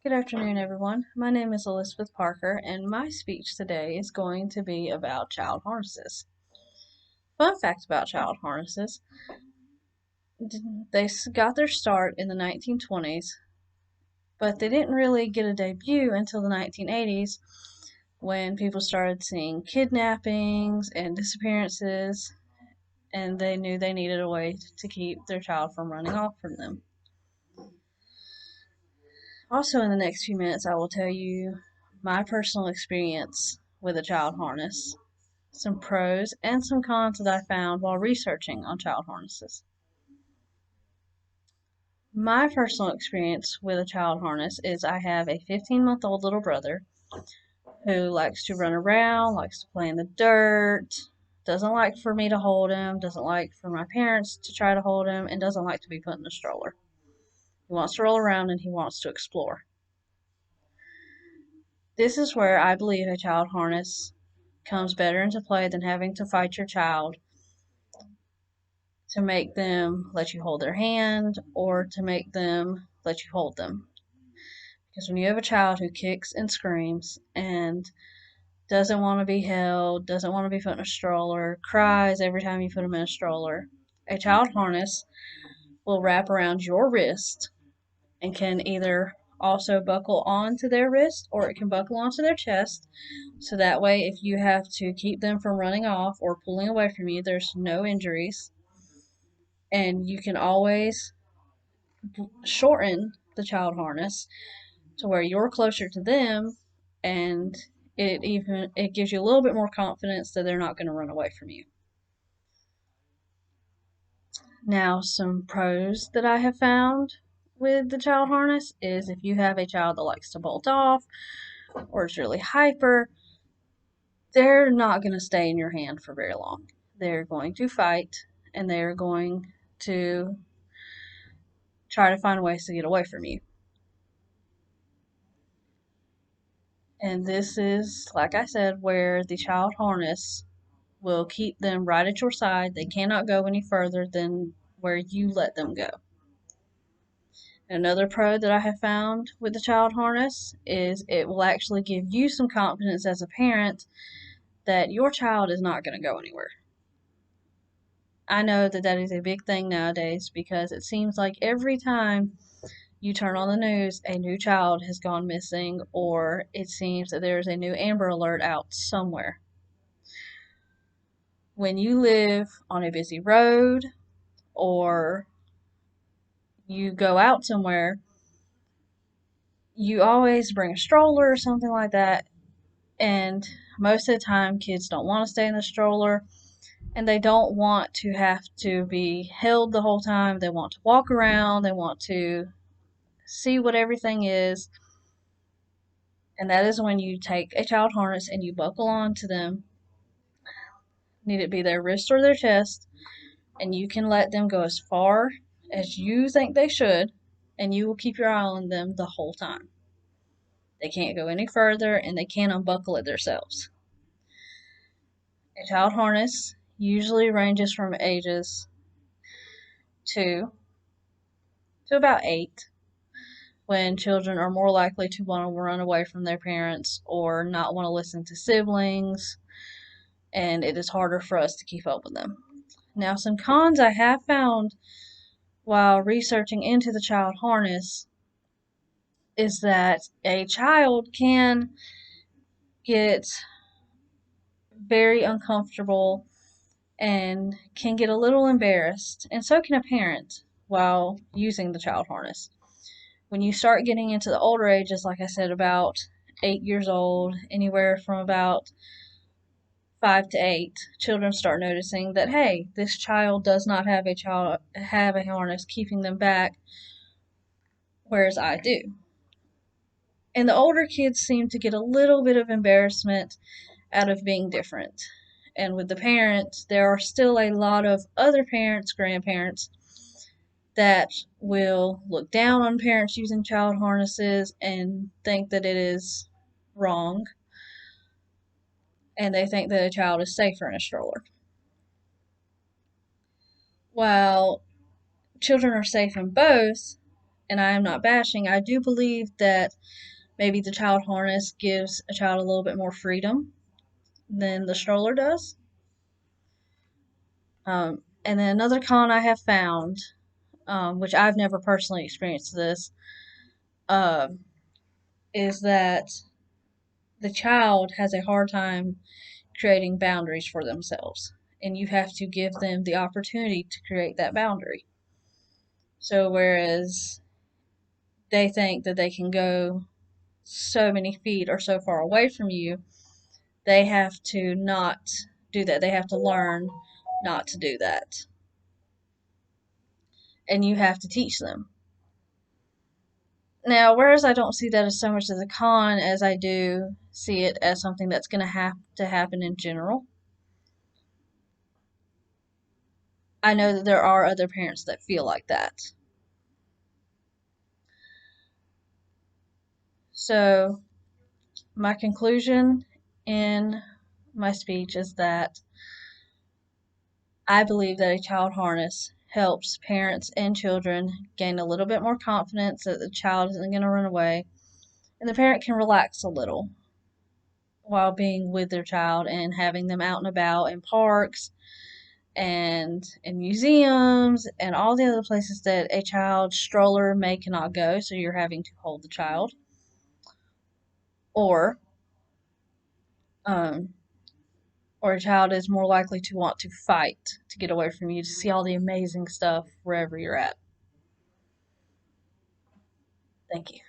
Good afternoon, everyone. My name is Elizabeth Parker, and my speech today is going to be about child harnesses. Fun fact about child harnesses: they got their start in the 1920s, but they didn't really get a debut until the 1980s when people started seeing kidnappings and disappearances, and they knew they needed a way to keep their child from running off from them. Also, in the next few minutes, I will tell you my personal experience with a child harness, some pros and some cons that I found while researching on child harnesses. My personal experience with a child harness is I have a 15-month-old little brother who likes to run around, likes to play in the dirt, doesn't like for me to hold him, doesn't like for my parents to try to hold him, and doesn't like to be put in a stroller. He wants to roll around and he wants to explore. This is where I believe a child harness comes better into play than having to fight your child to make them let you hold their hand or to make them let you hold them. Because when you have a child who kicks and screams and doesn't want to be held, doesn't want to be put in a stroller, cries every time you put them in a stroller, a child harness will wrap around your wrist and can either also buckle onto their wrist or it can buckle onto their chest. So that way, if you have to keep them from running off or pulling away from you, there's no injuries. And you can always shorten the child harness to where you're closer to them, and it gives you a little bit more confidence that they're not going to run away from you. Now, some pros that I have found with the child harness is if you have a child that likes to bolt off or is really hyper, they're not going to stay in your hand for very long. They're going to fight and they're going to try to find ways to get away from you. And this is, like I said, where the child harness will keep them right at your side. They cannot go any further than where you let them go. Another pro that I have found with the child harness is it will actually give you some confidence as a parent that your child is not going to go anywhere. I know that that is a big thing nowadays because it seems like every time you turn on the news, a new child has gone missing, or it seems that there's a new Amber Alert out somewhere. When you live on a busy road or you go out somewhere, you always bring a stroller or something like that, and most of the time kids don't want to stay in the stroller and they don't want to have to be held the whole time. They want to walk around, they want to see what everything is, and that is when you take a child harness and you buckle on to them. Need it be their wrist or their chest, and you can let them go as far as you think they should, and you will keep your eye on them the whole time. They can't go any further and they can't unbuckle it themselves. A child harness usually ranges from ages 2 to about 8, when children are more likely to want to run away from their parents or not want to listen to siblings, and it is harder for us to keep up with them. Now, some cons I have found while researching into the child harness is that a child can get very uncomfortable and can get a little embarrassed, and so can a parent while using the child harness. When you start getting into the older ages, like I said, about 8 years old, anywhere from about 5 to 8, children start noticing that, hey, this child does not have a harness keeping them back, whereas I do. And the older kids seem to get a little bit of embarrassment out of being different. And with the parents, there are still a lot of other parents, grandparents, that will look down on parents using child harnesses and think that it is wrong, and they think that a child is safer in a stroller. While children are safe in both, and I am not bashing, I do believe that maybe the child harness gives a child a little bit more freedom than the stroller does. And then another con I have found, which I've never personally experienced this, uh, is that the child has a hard time creating boundaries for themselves. And you have to give them the opportunity to create that boundary. So, whereas they think that they can go so many feet or so far away from you, they have to not do that. They have to learn not to do that. And you have to teach them. Now, whereas I don't see that as so much as a con as I do see it as something that's going to have to happen in general, I know that there are other parents that feel like that. So, my conclusion in my speech is that I believe that a child harness helps parents and children gain a little bit more confidence that the child isn't going to run away, and the parent can relax a little while being with their child and having them out and about in parks and in museums and all the other places that a child stroller may cannot go, so you're having to hold the child. Or um, or a child is more likely to want to fight to get away from you to see all the amazing stuff wherever you're at. Thank you.